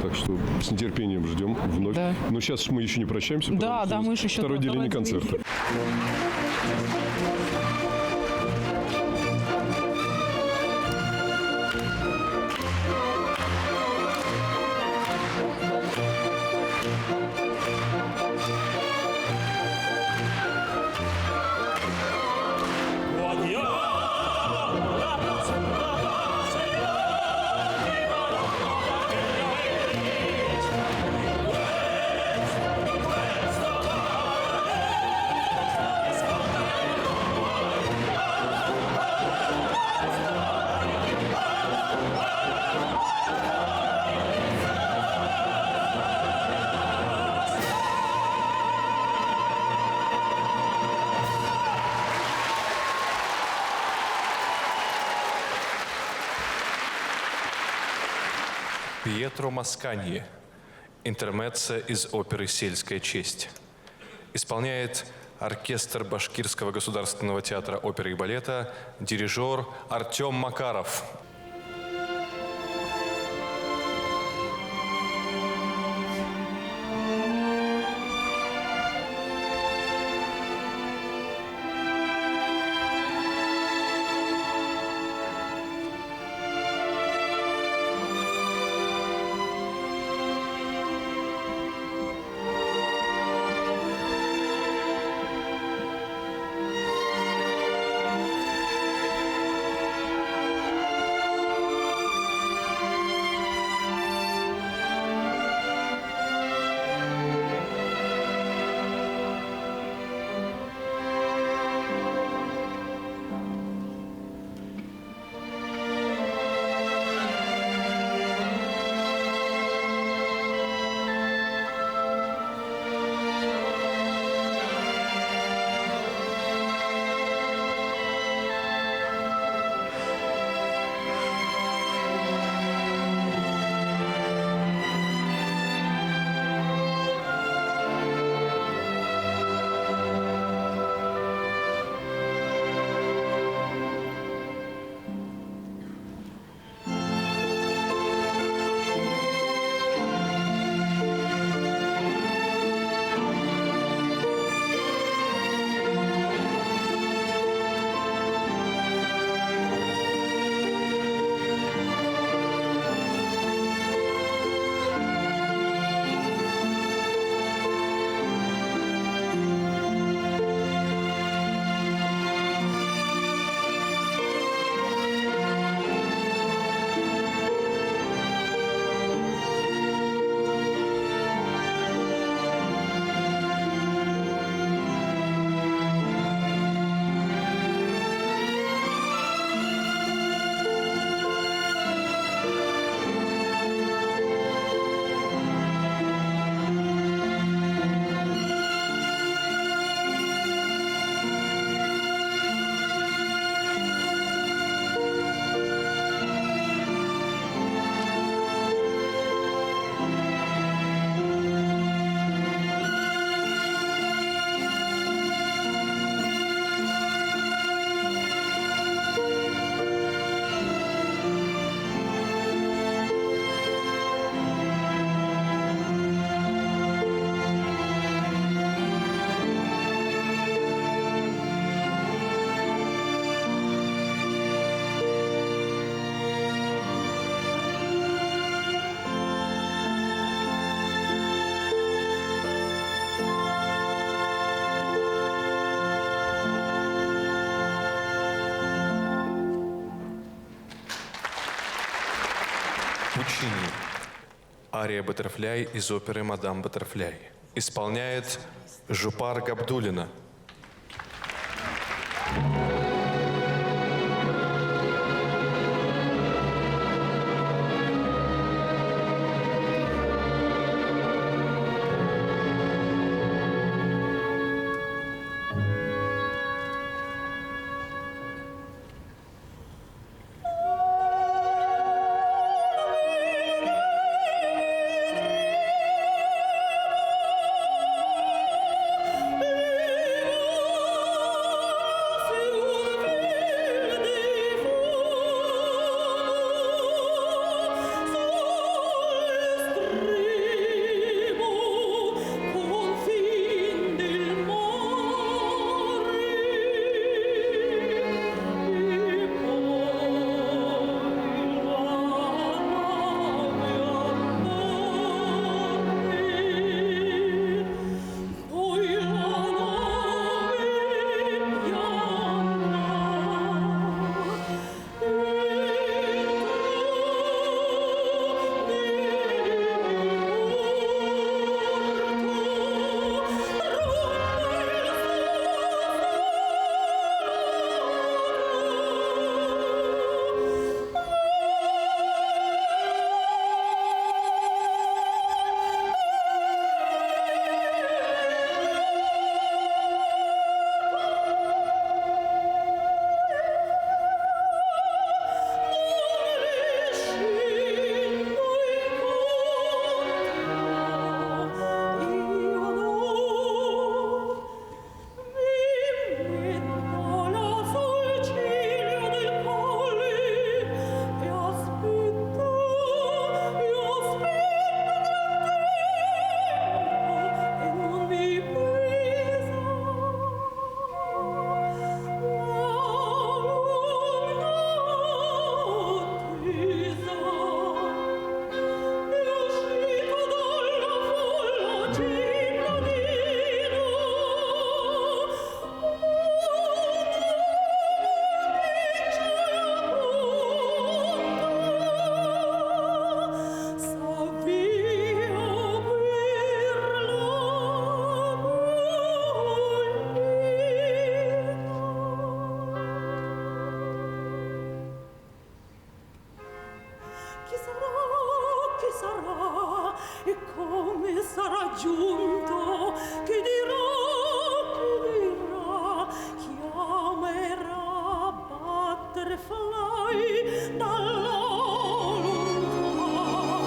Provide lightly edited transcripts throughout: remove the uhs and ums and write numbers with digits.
Так что с нетерпением ждем вновь. Да. Но сейчас мы еще не прощаемся. Да, потому что мы же еще второе тут отделение давай концерта. Пьетро Масканьи. Интермеццо из оперы «Сельская честь». Исполняет оркестр Башкирского государственного театра оперы и балета, дирижер Артем Макаров. Пучини. Ария «Баттерфляй» из оперы «Мадам Баттерфляй». Исполняет Жупар Габдуллина. sarà giunto, chi dirà, chiamerà butterfly dalla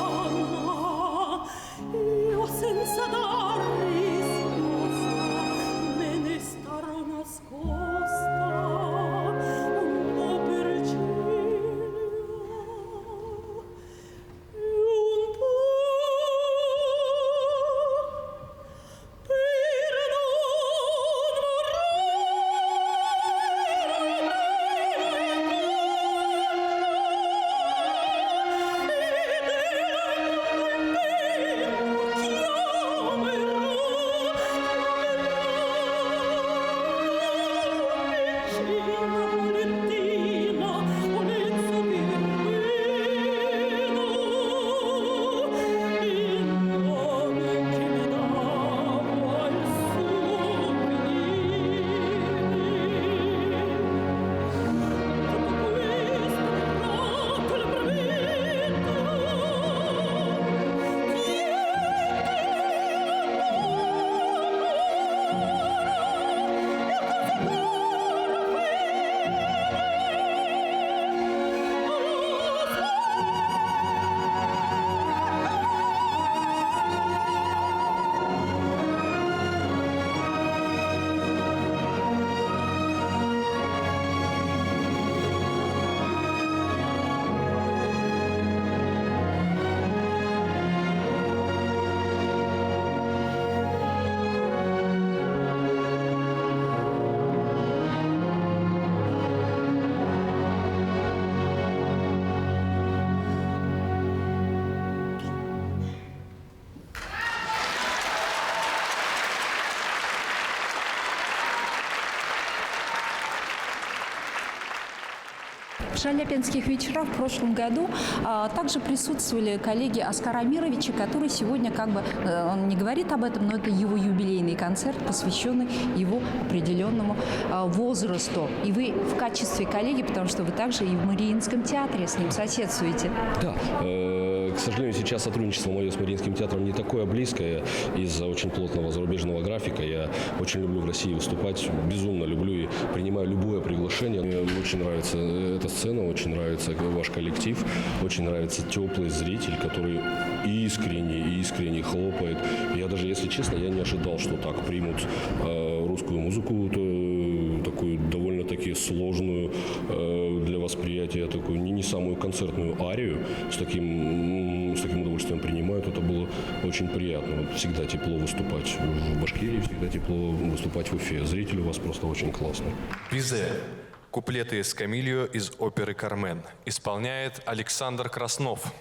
lontana. Io senza dar risposta me ne starò nascosta un po' per cielo e un po' per non В Шаляпинских вечерах в прошлом году также присутствовали коллеги Оскара Амировича, который сегодня, он не говорит об этом, но это его юбилейный концерт, посвященный его определенному возрасту. И вы в качестве коллеги, потому что вы также и в Мариинском театре с ним соседствуете. Да, к сожалению, сейчас сотрудничество мое с Мариинским театром не такое близкое из-за очень плотного зарубежного графика. Я очень люблю в России выступать, безумно люблю и принимаю любое приглашение. Мне очень нравится эта сцена, очень нравится ваш коллектив, очень нравится теплый зритель, который искренне хлопает. Я даже, если честно, я не ожидал, что так примут русскую музыку, такую довольно-таки сложную для восприятия, такую не самую концертную арию с таким удовольствием принимают. Это было очень приятно. Всегда тепло выступать в Башкирии, всегда тепло выступать в Уфе. Зритель у вас просто очень классный. Визе. Куплеты из «Камильо» из оперы «Кармен». Исполняет Александр Краснов.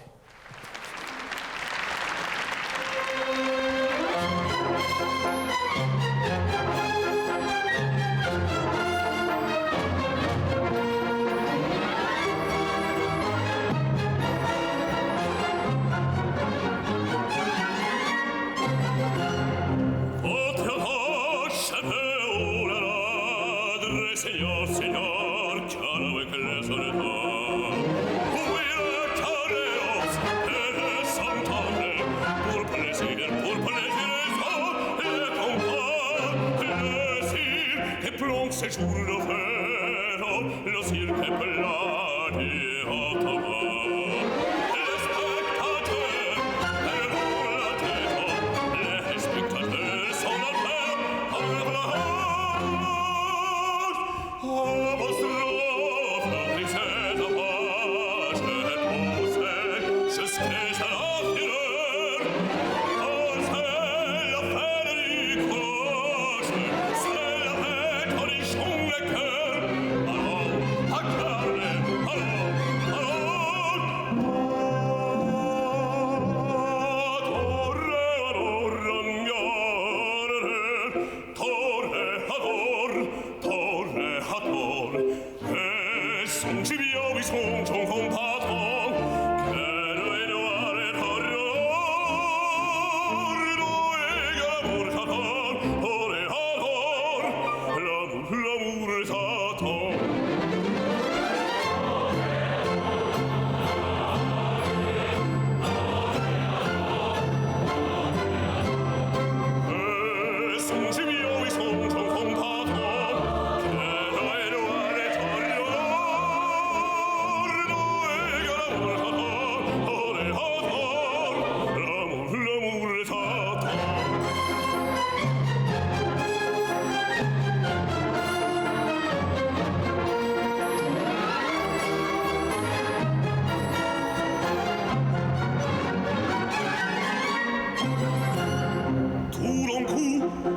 Con il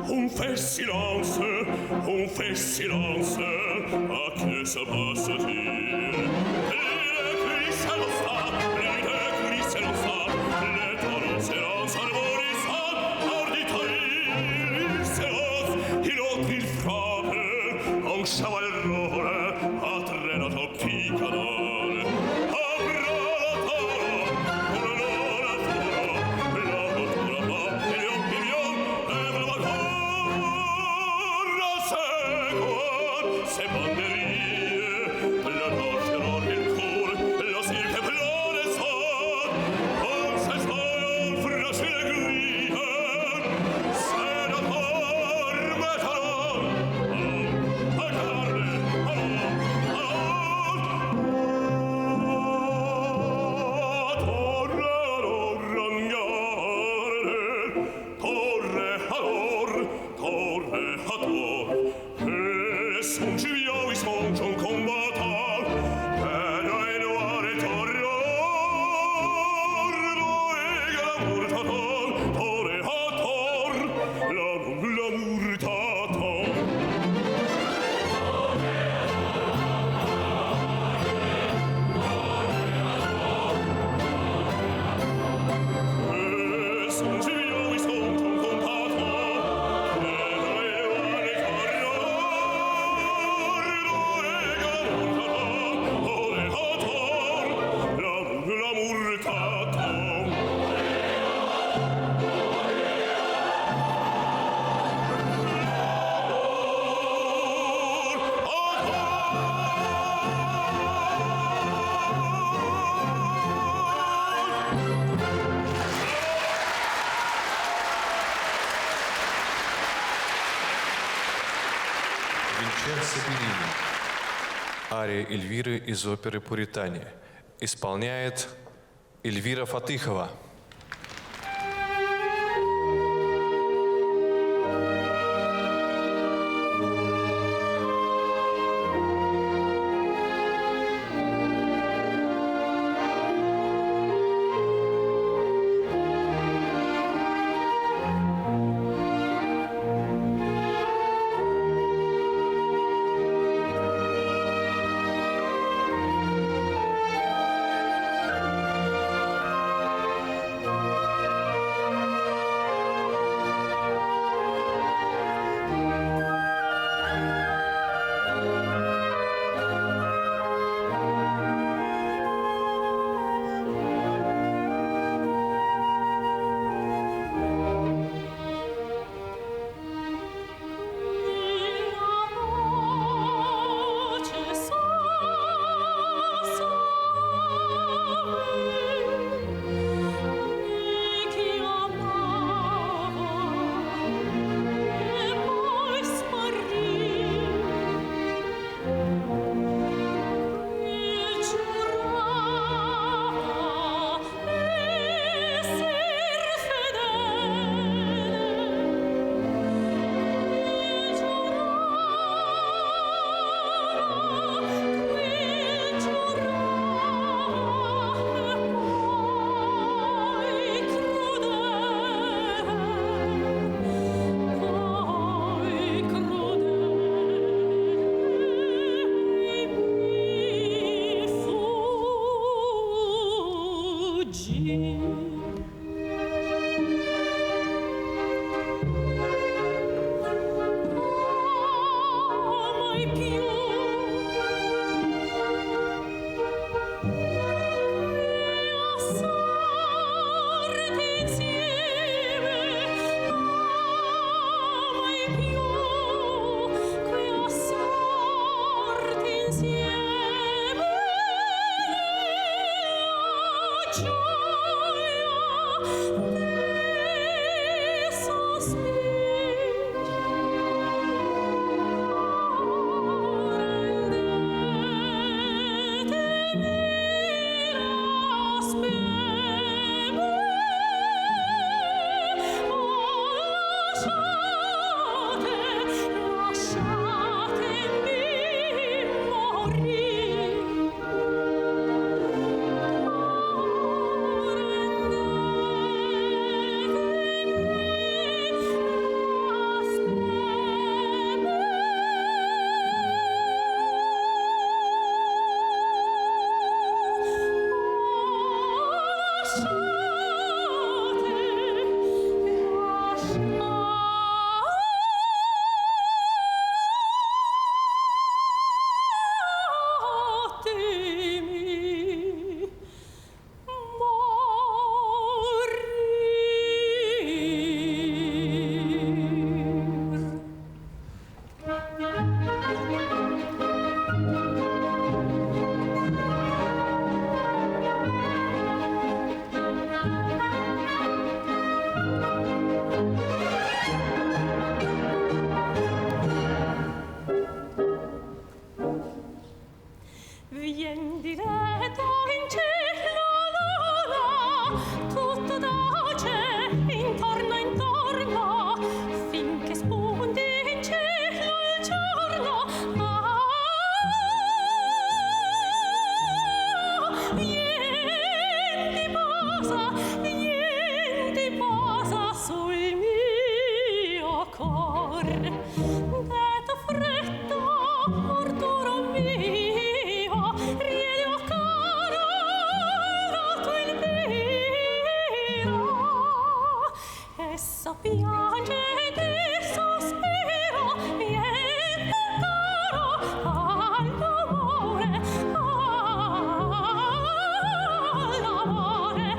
on fait silence, à que se passe-t-il? Les cris s'élancent, les torrents s'élancent, arborisant, arditaille, il s'élance, il ôte, il frappe, un chevalerone, attraînant au petit canal. Ces banderilles, la noche dans il court, la cirque plein de sang, on s'espagne, frache les grilles, c'est d'abord maintenant, son tuyau et son combattant, et d'un noir et l'amour t'attend, l'amour t'attend. Son tuyau et son combattant, et d'un noir et l'amour t'attend. Винченцо Беллини. Ария Эльвиры из оперы «Пуритане». Исполняет Эльвира Фатыхова. Fatemi morir. Vien diretto in cielo l'ora, tutto tace intorno intorno, finché spunti in cielo il giorno. Niente posa sul mio cuore, detto freddo, Arturo mio, riedi caro, lato il mio, esso piange di sospiro, niente caro, all'amore, all'amore,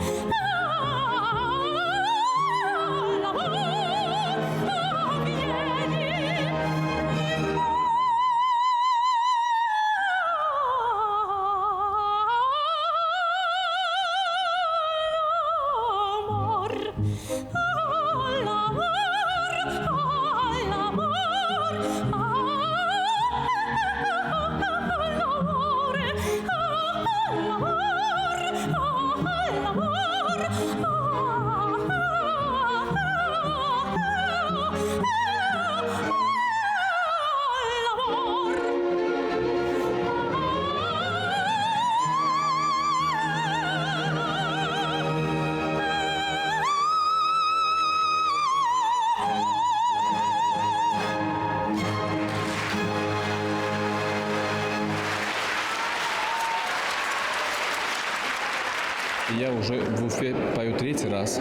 Я уже в Уфе пою третий раз.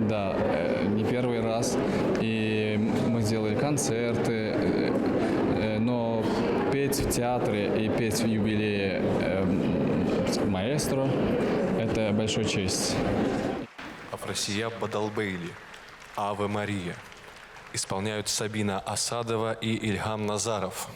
Да, не первый раз. И мы сделали концерты, но петь в театре и петь в юбилее маэстро – это большая честь. Афросия Бадалбейли, «Аве Мария» исполняют Сабина Асадова и Ильгам Назаров.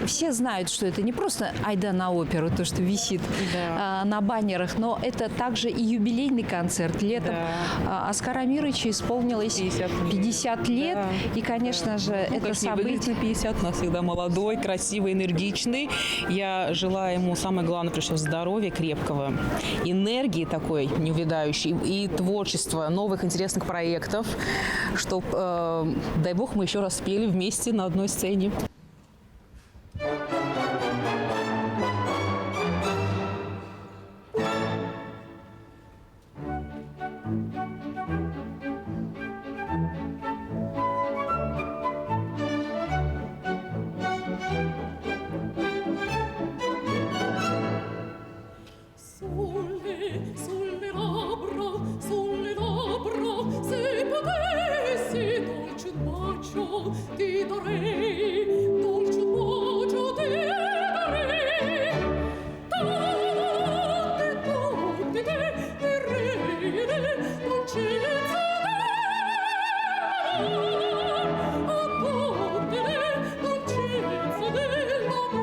все знают, что это не просто «Айда на оперу», то, что висит на баннерах, но это также и юбилейный концерт. Летом Оскару Амировичу исполнилось 50 лет. Да. И, конечно же, это Как не выглядит событие... на 50, у нас всегда молодой, красивый, энергичный. Я желаю ему, самое главное, прежде всего, здоровья крепкого, энергии такой неувядающей и творчества, новых интересных проектов, чтобы, дай бог, мы еще раз спели вместе на одной сцене. Sulle labbra, se potessi, dolce un bacio ti darei, dolce un bacio ti darei. Tutti te direi, dolcezza dell'amor, a tutte le dolcezza dell'amor.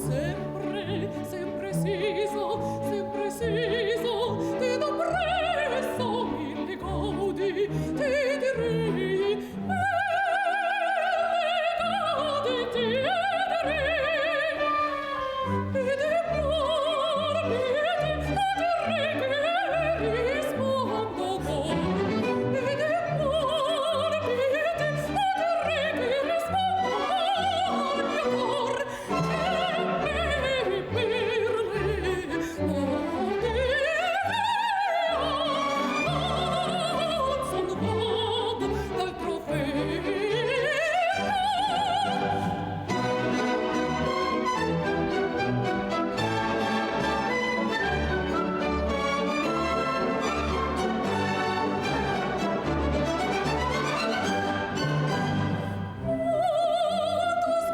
Sempre, sempre siso, ti do presso mille gaudi, ti direi, mille gaudi ti direi, ed amor piedi, direi che rispondo con, ed amor piedi, direi che rispondo con mio cor, che per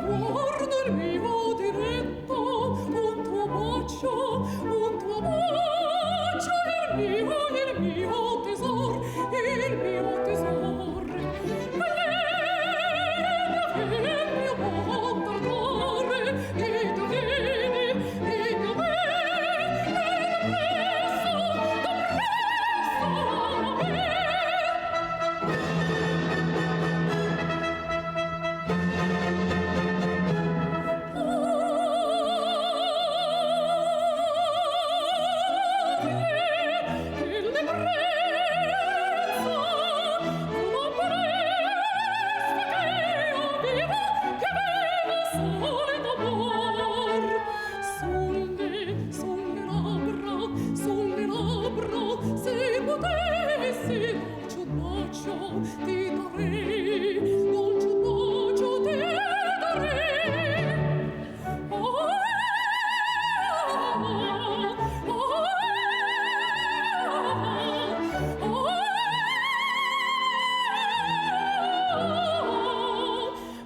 Guardo il mio diretto, un tuo bacio, il mio tesor, il mio tesor. Vieni a mio buon perdone, e da me, e da presso a me. Sulle labbra, se potessi, dolce un bacio ti darei, dolce un bacio ti darei.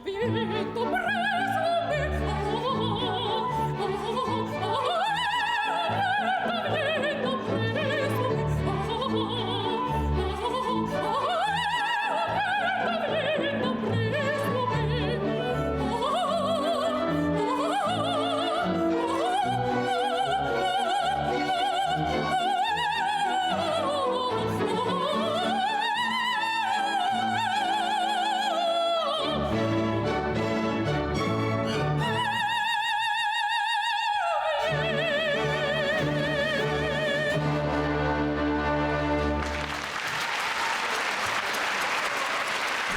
Viento preso me, viento preso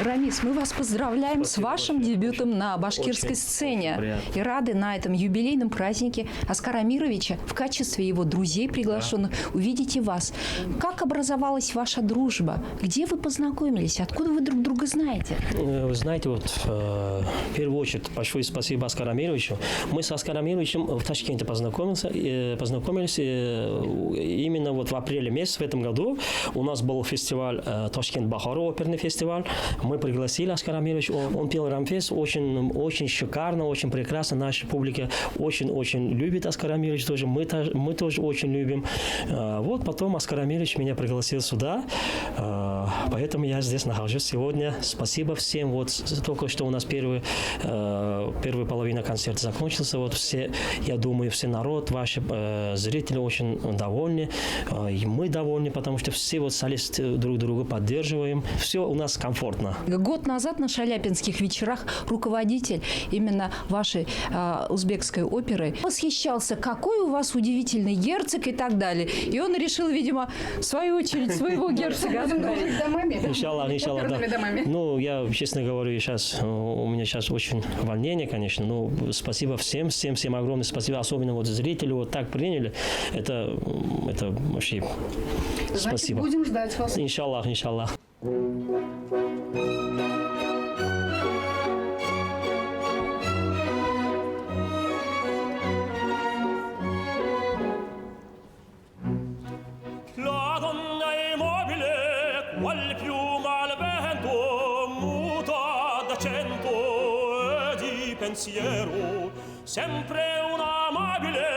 Рамис, мы вас поздравляем с вашим дебютом на башкирской сцене. И рады на этом юбилейном празднике Оскара Амировича в качестве его друзей приглашенных увидеть и вас. Как образовалась ваша дружба? Где вы познакомились? Откуда вы друг друга знаете? Вы знаете, вот в первую очередь большое спасибо Оскару Амировичу. Мы с Оскаром Амировичем в Ташкенте познакомились именно вот в апреле месяце в этом году. У нас был фестиваль Ташкент Бахару, оперный фестиваль. Мы пригласили Оскара Амировича. Он пел Рамфес очень шикарно, очень прекрасно. Наша публика очень любит Оскара Амировича тоже. Мы тоже очень любим. Вот потом Оскар Амирович меня пригласил сюда. Поэтому я здесь нахожусь сегодня. Спасибо всем. Вот только что у нас первая половина концерта закончился. Вот все, я думаю, все народ, ваши зрители очень довольны. И мы довольны, потому что все вот солисты друг друга поддерживаем. Все у нас комфортно. Год назад на Шаляпинских вечерах руководитель именно вашей узбекской оперы восхищался, какой у вас удивительный герцог и так далее. И он решил, видимо, в свою очередь своего герцога. Иншаллах, да. Ну, я, честно говорю, у меня сейчас очень волнение, конечно. Но спасибо всем огромное спасибо. Особенно вот зрители вот так приняли. Это вообще спасибо. Будем ждать вас. Иншаллах. La donna immobile, qual piuma al vento, muta d'accento e di pensiero, sempre un amabile,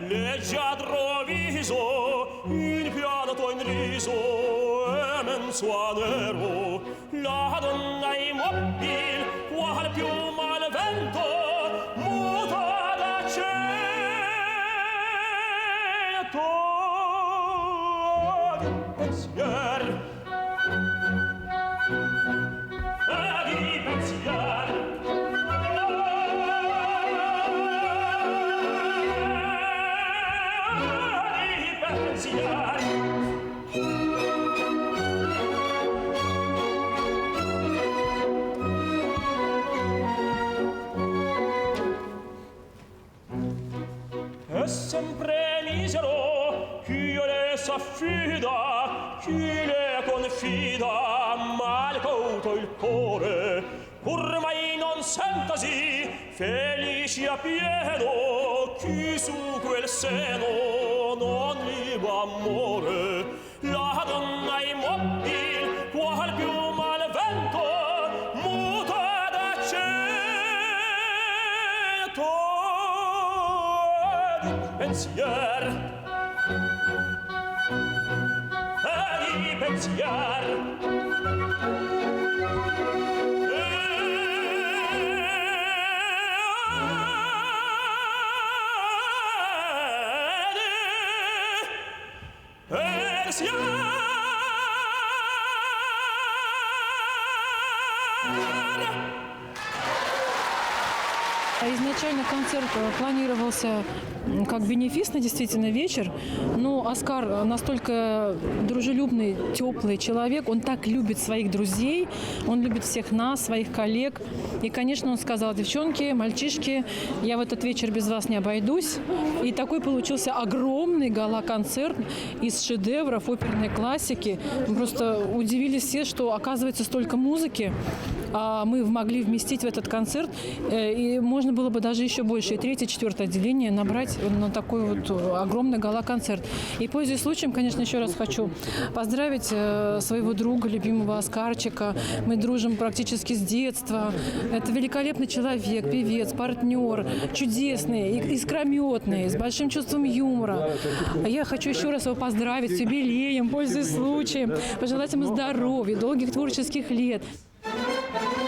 leggiadro viso, impianto in riso e mensuanero. La donna immobile, qual piuma al vento, muta d'accento pensier di pensier è sempre misero chi le s'affida, chi le confida, mal cauto il cuore, pur mai non sentasi felici a pieno, chi su quel seno non liba amore. La donna immobil, qual piuma al vento, muta d'accento di pensier di pensier Изначально концерт планировался как бенефисный действительно вечер, но Оскар настолько дружелюбный, теплый человек, он так любит своих друзей, он любит всех нас, своих коллег. И, конечно, он сказал: девчонки, мальчишки, я в этот вечер без вас не обойдусь. И такой получился огромный гала-концерт из шедевров оперной классики. Мы просто удивились все, что оказывается столько музыки. А мы могли вместить в этот концерт, и можно было бы даже еще больше, и третье, четвертое отделение набрать на такой вот огромный гала-концерт. И, пользуясь случаем, конечно, еще раз хочу поздравить своего друга, любимого Оскарчика. Мы дружим практически с детства. Это великолепный человек, певец, партнер, чудесный, искрометный, с большим чувством юмора. Я хочу еще раз его поздравить с юбилеем, пользуясь случаем, пожелать ему здоровья, долгих творческих лет. Benedetto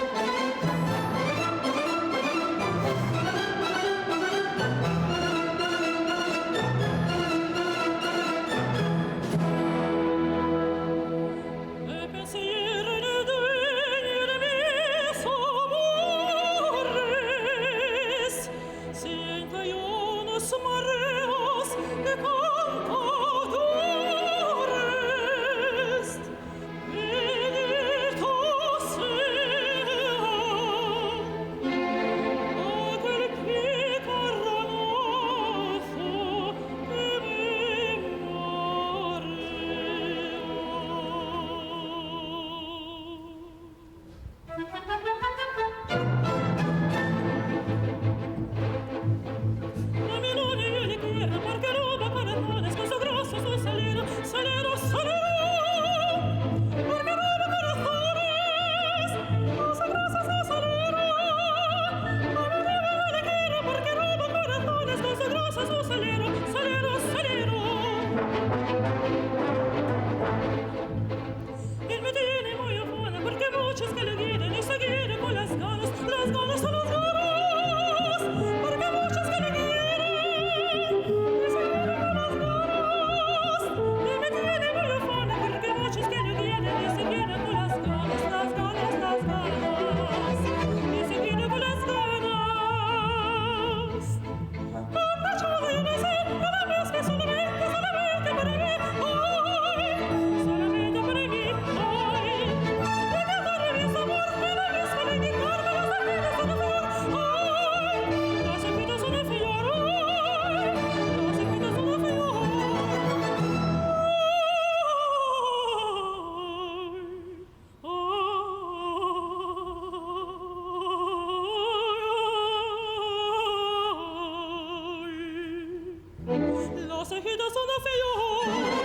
sono fiore.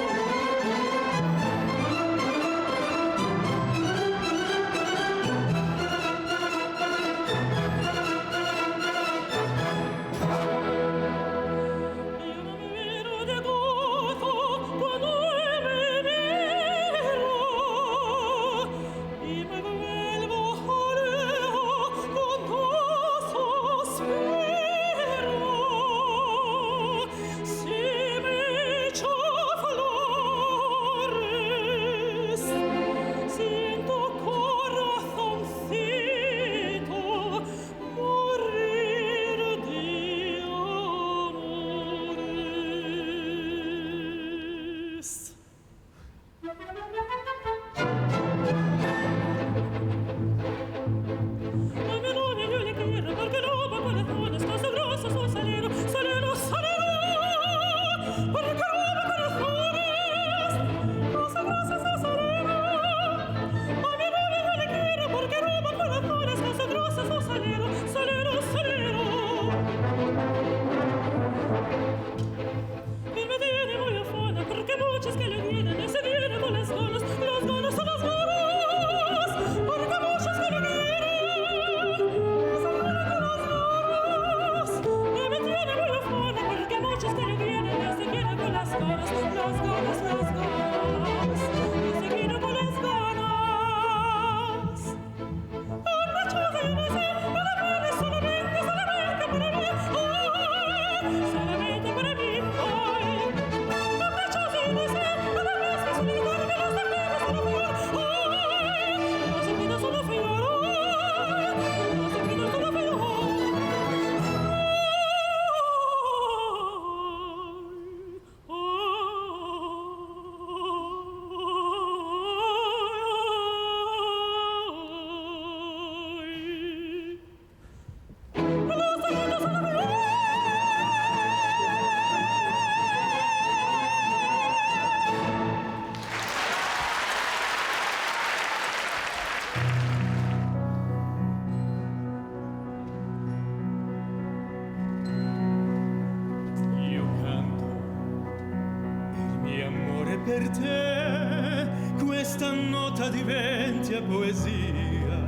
Per te questa nota diventi poesia,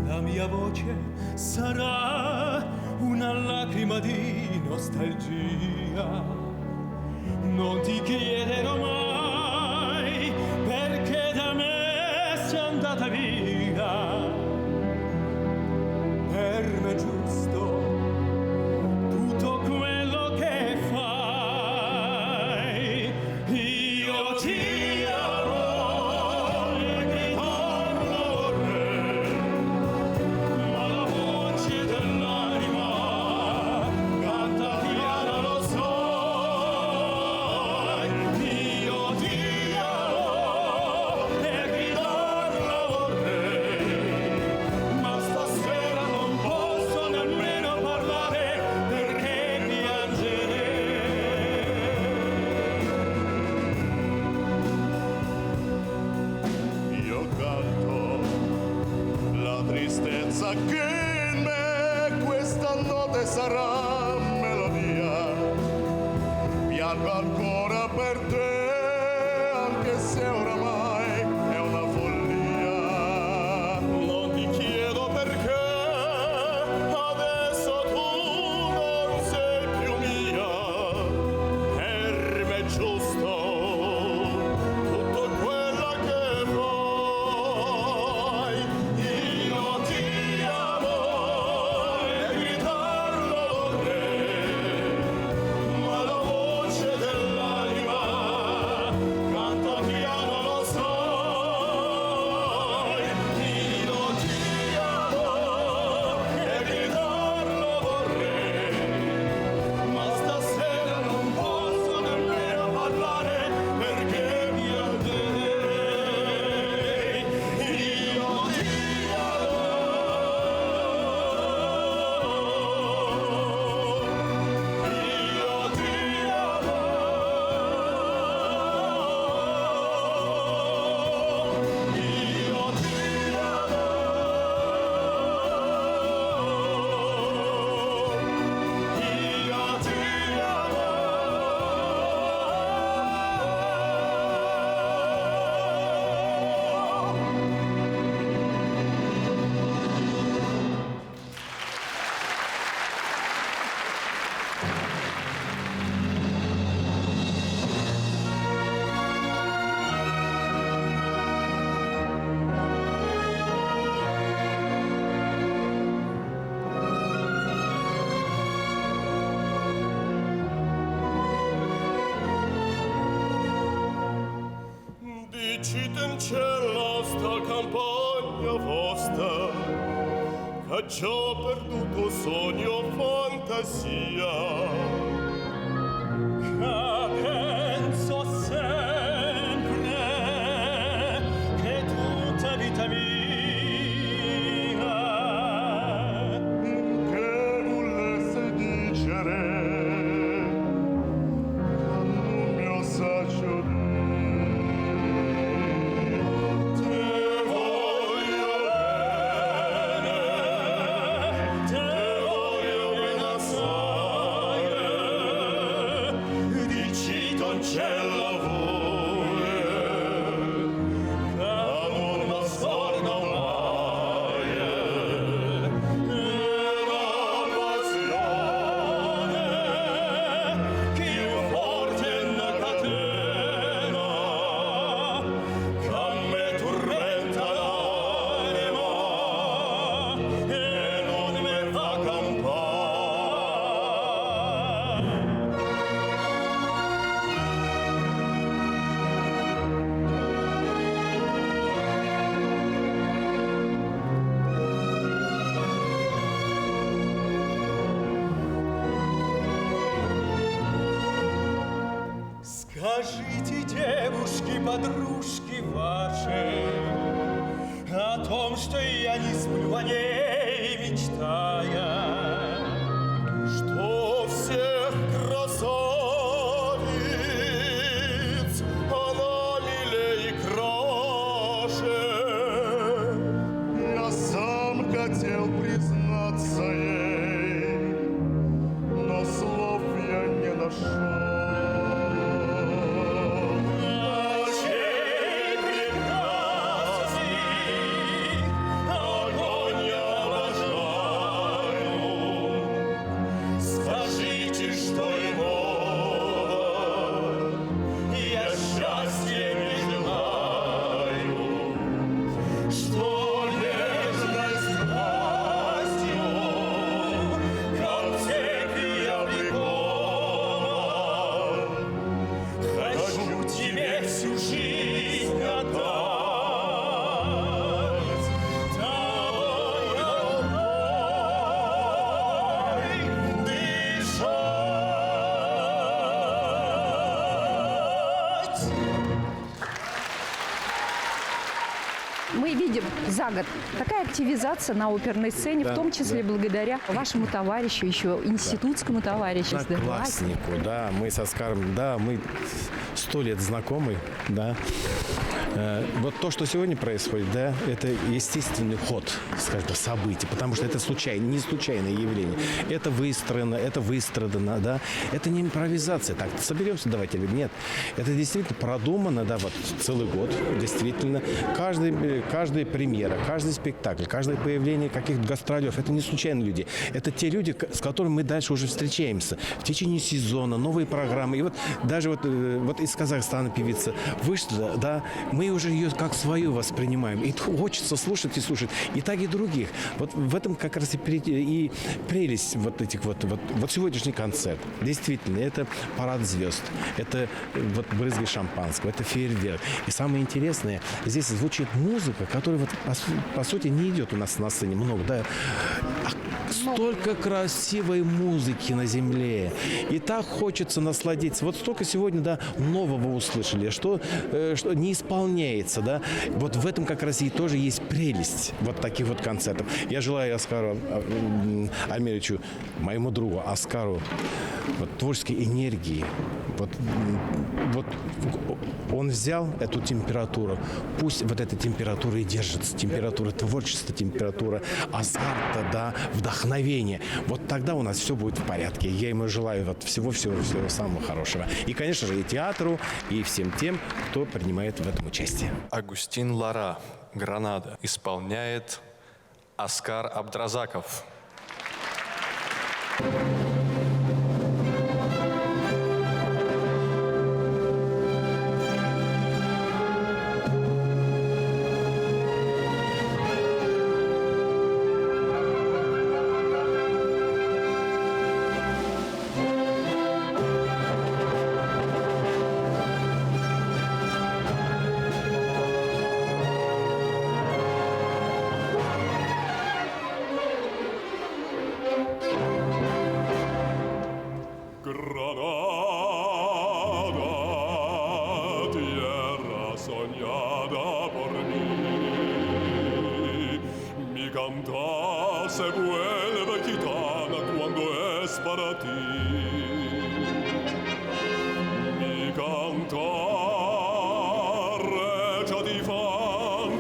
la mia voce sarà una lacrima di nostalgia. Non ti chiederò mai perché da me sei andata via. Per me è giusto tutto quello che fai. Io ti amo e gridarlo vorrei, ma la voce dell'anima canta piano, lo sai. Io ti amo e gridarlo vorrei, ma stasera non posso nemmeno parlare perché piangerei. Io canto la tristezza che in me questa notte sarà melodia. Piango ancora per te, anche se oramai è una follia. Non ti chiedo perché adesso tu non sei più mia. Per me è giusto tutto quello che fai. Io ti amo e gridarlo vorrei, ma la voce dell'anima città sta campagna vostra, che già perduto sogno fantasia. Che penso sempre che tutta vita mia che volesse dicere non mi assaggio Скажите, девушки, подружки ваши, о том, что я не сплю о ней мечтая, что всех красавиц она милей и краше. Я сам хотел признаться ей, но слов я не нашел. Мы видим за год такая активизация на оперной сцене, в том числе благодаря вашему товарищу, еще институтскому товариществу. Однокласснику, да, мы со Оскаром, да, мы 100 лет знакомы, да. Вот то, что сегодня происходит, да, это естественный ход, скажем, событий, потому что это не случайное явление. Это выстрадано, да. Это не импровизация. Так, соберемся, давайте, или нет. Это действительно продумано, да, вот целый год, действительно. Каждая премьера, каждый спектакль, каждое появление каких-то гастролеров, это не случайные люди. Это те люди, с которыми мы дальше уже встречаемся. В течение сезона, новые программы. И вот даже вот из Казахстана певица вышла, да, мы уже ее как свою воспринимаем. И хочется слушать и слушать. И так и других. Вот в этом как раз и прелесть вот этих вот сегодняшний концерт. Действительно, это парад звезд. Это вот брызги шампанского. Это фейерверк. И самое интересное, здесь звучит музыка, которая вот по сути не идет у нас на сцене много, да. Столько красивой музыки на земле. И так хочется насладиться. Вот столько сегодня, да, нового услышали, что не исполняется, да. Вот в этом как раз и тоже есть прелесть вот таких вот концертов. Я желаю Оскару Альмеровичу, моему другу Оскару, вот, творческой энергии. Вот он взял эту температуру. Пусть вот эта температура и держится. Температура творчества, температура азарта, да, вдохновения. Вот тогда у нас все будет в порядке. Я ему желаю вот всего самого хорошего. И, конечно же, и театру, и всем тем, кто принимает в этом участие. Агустин Лара, Гранада, исполняет Оскар Абдразаков. cantar se vuelve gitana cuando es para ti. Mi cantar hecho di fantasia.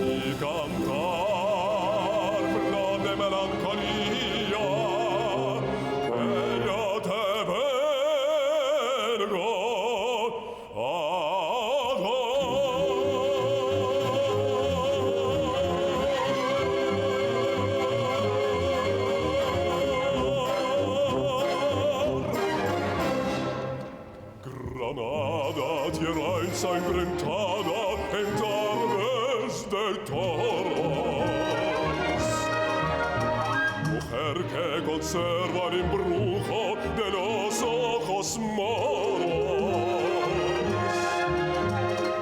Mi cantar plan de melancolía. Que yo te vengo Granada, tierra ensangrentada en tardes de toros. Mujer que conserva el embrujo de los ojos moros.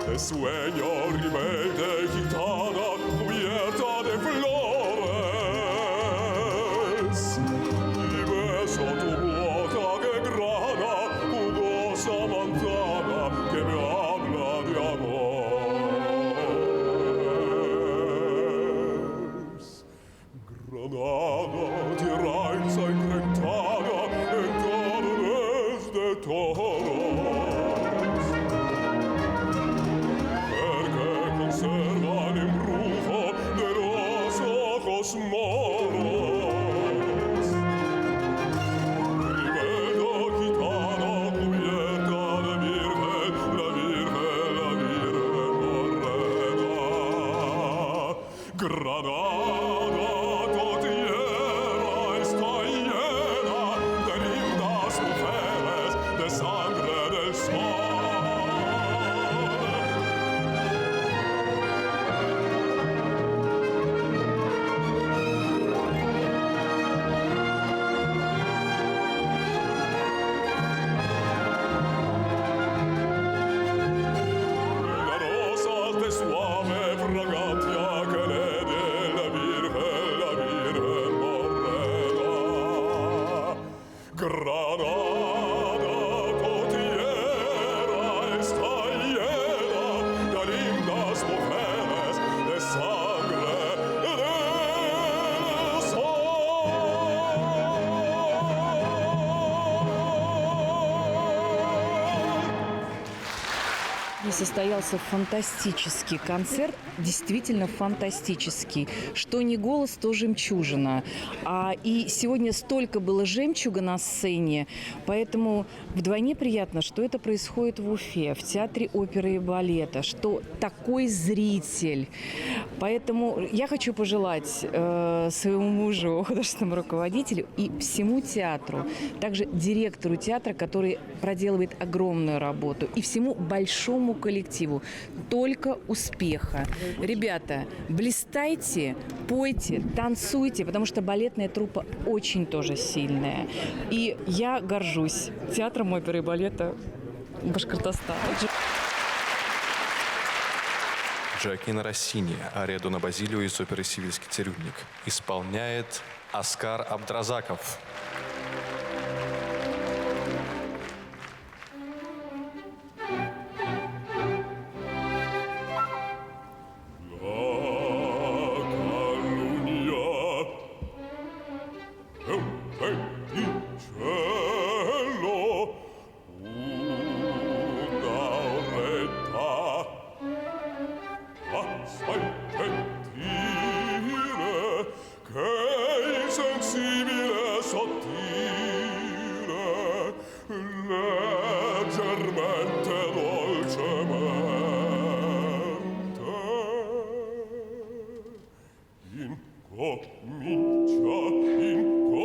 De sueño rebelde gitana cubierta de flores. Y beso tu boca que grana, jugosa manzana que me habla de amores. Granada, tierra ensangrentada en tardes de toros. Mujer que conserva el embrujo de los ojos moros. Ribera gitana cubierta de virgen, la virgen, la virgen morena. Granada, tu tierra está llena de lindas mujeres, de sangre del sol. La rosa de suave fragancia que le dé la Virgen morena. Granada, tu tierra está llena de lindas mujeres, de sangre del И состоялся фантастический концерт, действительно фантастический. Что не голос, то жемчужина. И сегодня столько было жемчуга на сцене, поэтому вдвойне приятно, что это происходит в Уфе, в Театре оперы и балета, что такой зритель. Поэтому я хочу пожелать своему мужу, художественному руководителю и всему театру, также директору театра, который проделывает огромную работу, и всему большому коллективу только успеха. Ребята, блистайте, пойте, танцуйте, потому что балетная труппа очень тоже сильная. И я горжусь театром оперы и балета Башкортостана. Джоаккино Россини, ария Дона Базилио из оперы «Сивильский цирюльник». Исполняет Оскар Абдразаков.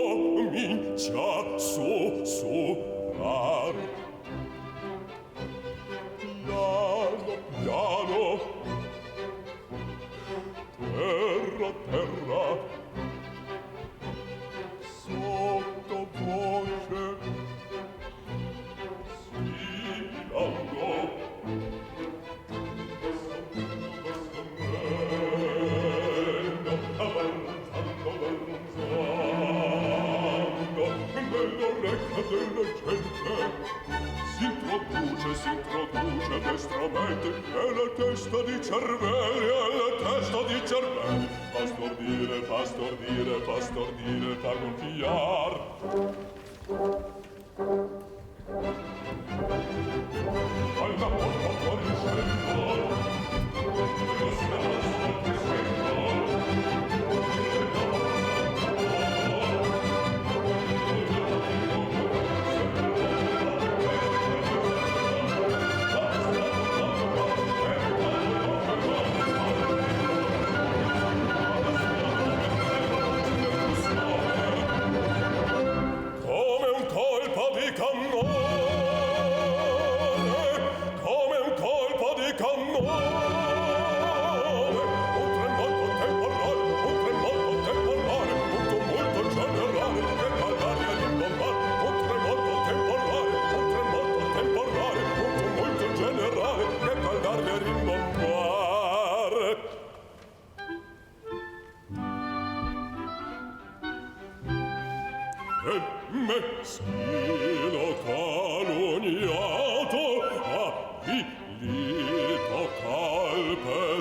Incomincia sussurrar piano piano terra terra sottovoce sfilando avanzando alla testa di cervelli, alla testa di cervelli. Pastor dire, pa gonfiar. Alla porta fuori scendo. Come un colpo di cannone, come un colpo di cannone, un tremolto temporale, un tremolto temporale, un tumulto generale che fa l'aria rimbombare, un tremolto temporale, un tremolto temporale, un tumulto generale che fa l'aria rimbombare. Meschino calunniato, avvilito calpestato,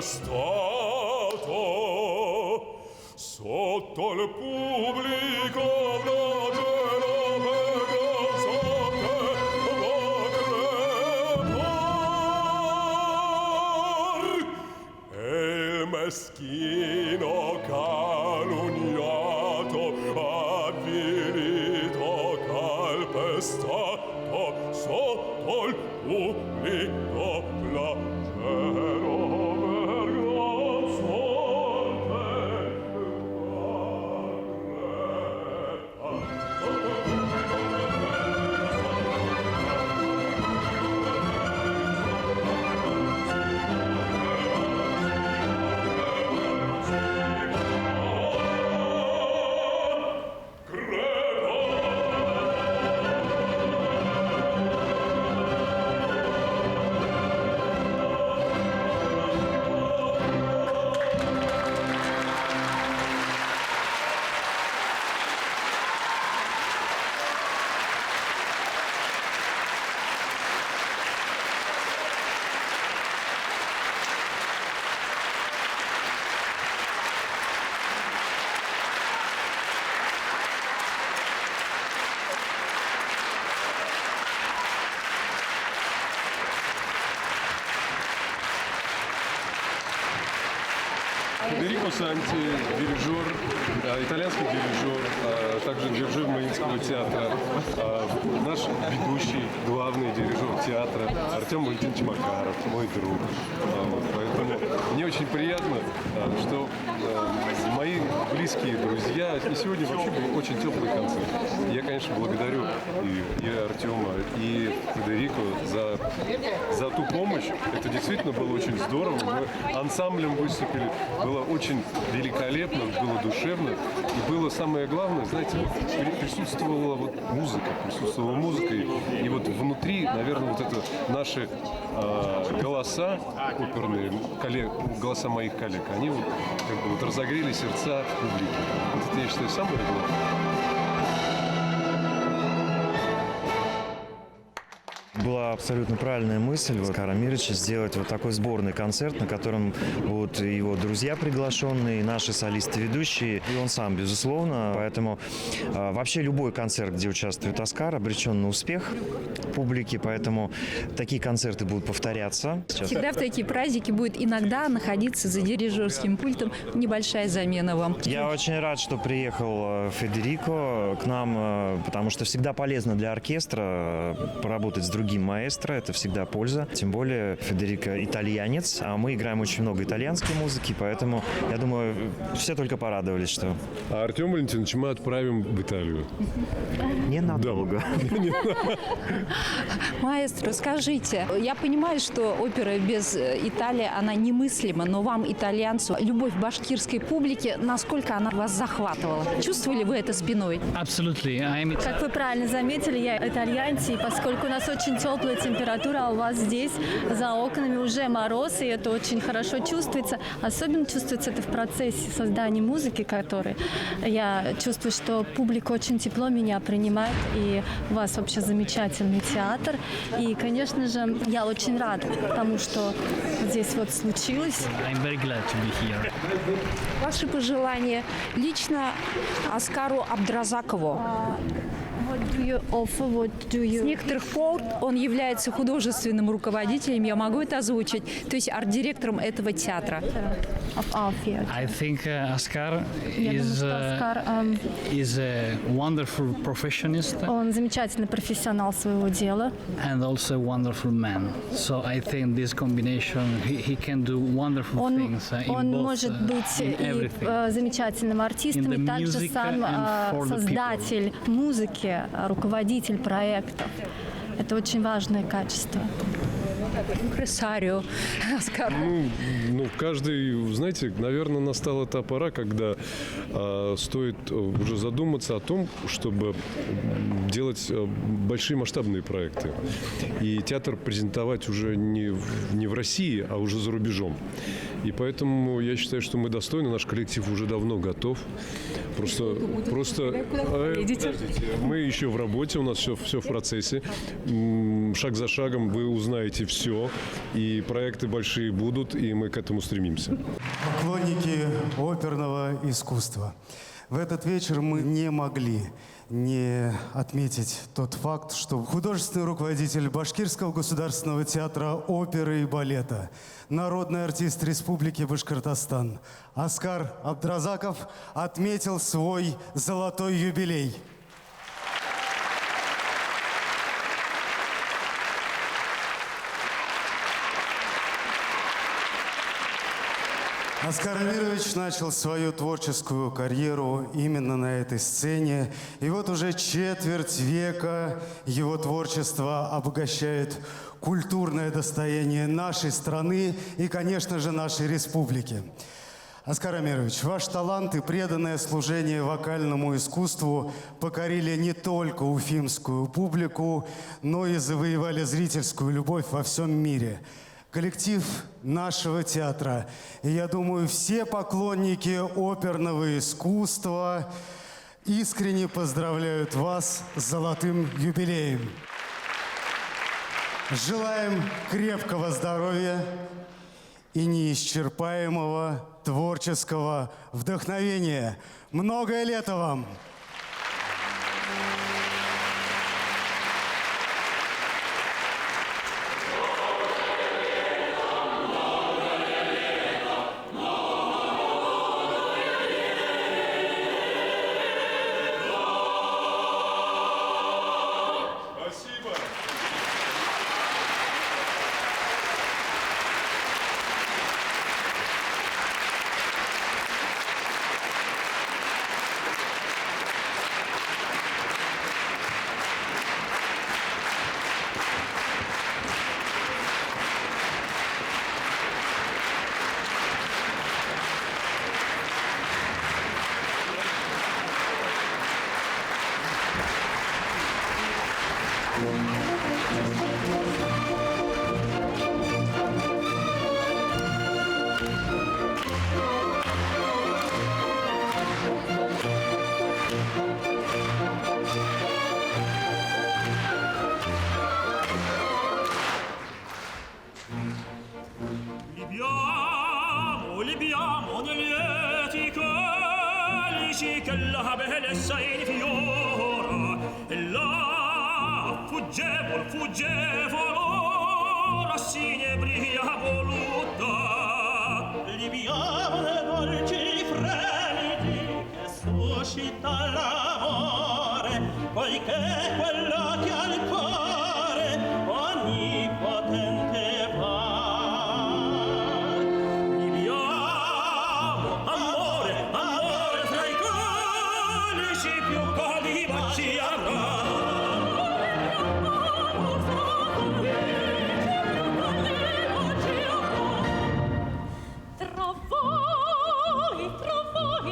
sotto il pubblico flagelo vegasate va crepar. E il meschino calunniato, avvilito calpestato, sotto il pubblico flagelo Федерико Санти, дирижер, итальянский дирижер, также дирижер Мариинского театра, наш ведущий, главный дирижер театра Артем Валентинович Макаров, мой друг. Поэтому мне очень приятно, что мои близкие друзья, и сегодня вообще был очень теплый концерт. Я, конечно, благодарю и Артема, и Федерико за ту помощь. Это действительно было очень здорово. Мы ансамблем выступили. Было очень великолепно, было душевно. И было самое главное, знаете, вот присутствовала музыка. И вот внутри, наверное, вот это наши голоса оперные, голоса моих коллег, они вот как бы вот разогрели сердца публики. Это, я считаю, самое главное. Была абсолютно правильная мысль Оскара Мировича сделать вот такой сборный концерт, на котором будут его друзья приглашенные, наши солисты-ведущие, и он сам, безусловно. Поэтому вообще любой концерт, где участвует Оскар, обречен на успех публики, поэтому такие концерты будут повторяться. Всегда в такие праздники будет иногда находиться за дирижерским пультом небольшая замена вам. Я очень рад, что приехал Федерико к нам, потому что всегда полезно для оркестра поработать с другим маэстро, это всегда польза. Тем более Федерико итальянец, а мы играем очень много итальянской музыки, поэтому, я думаю, все только порадовались, что... А Артем Валентинович мы отправим в Италию. Ненадолго. Маэстро, скажите, я понимаю, что опера без Италии, она немыслима, но вам, итальянцу, любовь башкирской публики, насколько она вас захватывала? Чувствовали вы это спиной? Абсолютно. Как вы правильно заметили, я итальянец, и поскольку у нас очень теплые теплая температура, а у вас здесь за окнами уже мороз, и это очень хорошо чувствуется. Особенно чувствуется это в процессе создания музыки, который я чувствую, что публика очень тепло меня принимает, и у вас вообще замечательный театр. И, конечно же, я очень рада тому, что здесь вот случилось. Ваши пожелания лично Аскару Абдразакову. С некоторых пор он является художественным руководителем, я могу это озвучить, то есть арт-директором этого театра. I think Askar is a wonderful professionist. Он замечательный профессионал своего дела. And also a wonderful man. So I think this combination, he can do wonderful things in Он both, может быть in и everything. замечательным артистом, и также сам создатель музыки, руководитель проектов. Это очень важное качество. Импресарио, Оскар. Ну, каждый, знаете, наверное, настала та пора, когда стоит уже задуматься о том, чтобы делать большие масштабные проекты. И театр презентовать уже не в России, а уже за рубежом. И поэтому я считаю, что мы достойны, наш коллектив уже давно готов. Просто подождите, мы еще в работе, у нас все в процессе. Шаг за шагом вы узнаете все, и проекты большие будут, и мы к этому стремимся. Поклонники оперного искусства. В этот вечер мы не могли не отметить тот факт, что художественный руководитель Башкирского государственного театра оперы и балета, народный артист Республики Башкортостан Аскар Абдразаков отметил свой золотой юбилей. Аскар Амирович начал свою творческую карьеру именно на этой сцене. И вот уже четверть века его творчество обогащает культурное достояние нашей страны и, конечно же, нашей республики. Аскар Амирович, ваш талант и преданное служение вокальному искусству покорили не только уфимскую публику, но и завоевали зрительскую любовь во всем мире. Коллектив нашего театра, и я думаю, все поклонники оперного искусства искренне поздравляют вас с золотым юбилеем. Желаем крепкого здоровья и неисчерпаемого творческого вдохновения. Многое лето вам! Libiamo negli eti calici che la bellezza infiora e la fuggevol ora si inebria voluta. Libiamo le dolci fremiti che suscita l'amore, poiché quello che al cuore onnipotente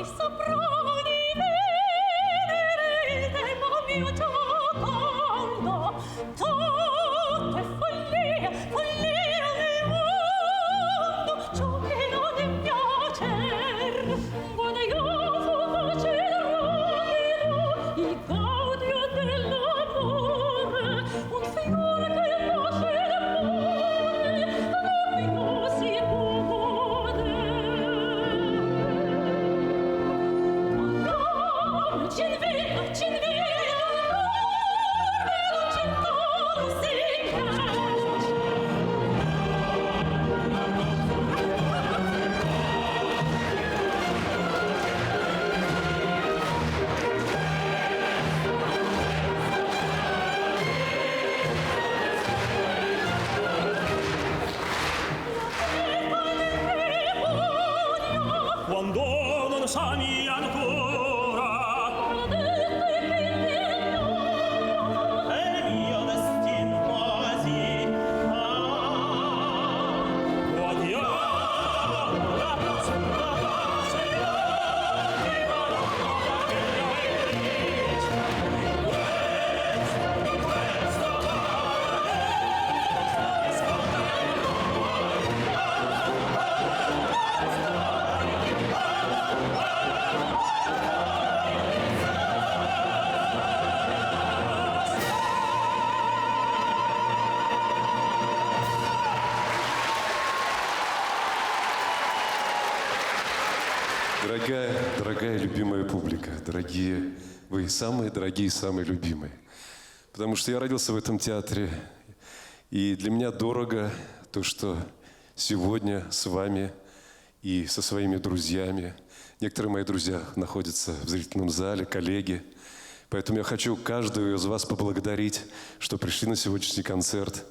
Soprani venere il tempo mio gioco sposami ancora. E io destino quasi Дорогая, любимая публика, дорогие, вы самые дорогие, самые любимые. Потому что я родился в этом театре, и для меня дорого то, что сегодня с вами и со своими друзьями. Некоторые мои друзья находятся в зрительном зале, коллеги. Поэтому я хочу каждого из вас поблагодарить, что пришли на сегодняшний концерт.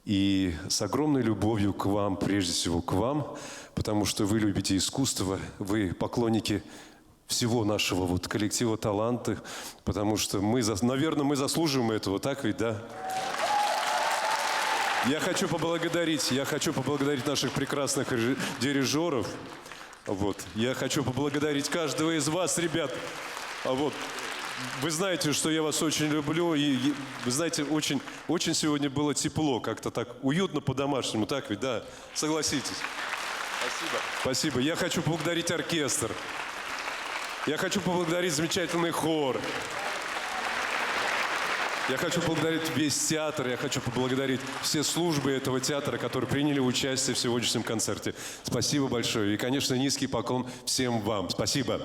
И с огромной любовью к вам, прежде всего к вам, потому что вы любите искусство, вы поклонники всего нашего вот коллектива «Таланты», потому что мы, наверное, мы заслуживаем этого, так ведь, да? Я хочу поблагодарить наших прекрасных дирижеров. Вот. Я хочу поблагодарить каждого из вас, ребят. Вот. Вы знаете, что я вас очень люблю, и вы знаете, очень сегодня было тепло, как-то так уютно по-домашнему, так ведь, да? Согласитесь. Спасибо. Спасибо. Я хочу поблагодарить оркестр. Я хочу поблагодарить замечательный хор. Я хочу поблагодарить весь театр, я хочу поблагодарить все службы этого театра, которые приняли участие в сегодняшнем концерте. Спасибо большое. И, конечно, низкий поклон всем вам. Спасибо.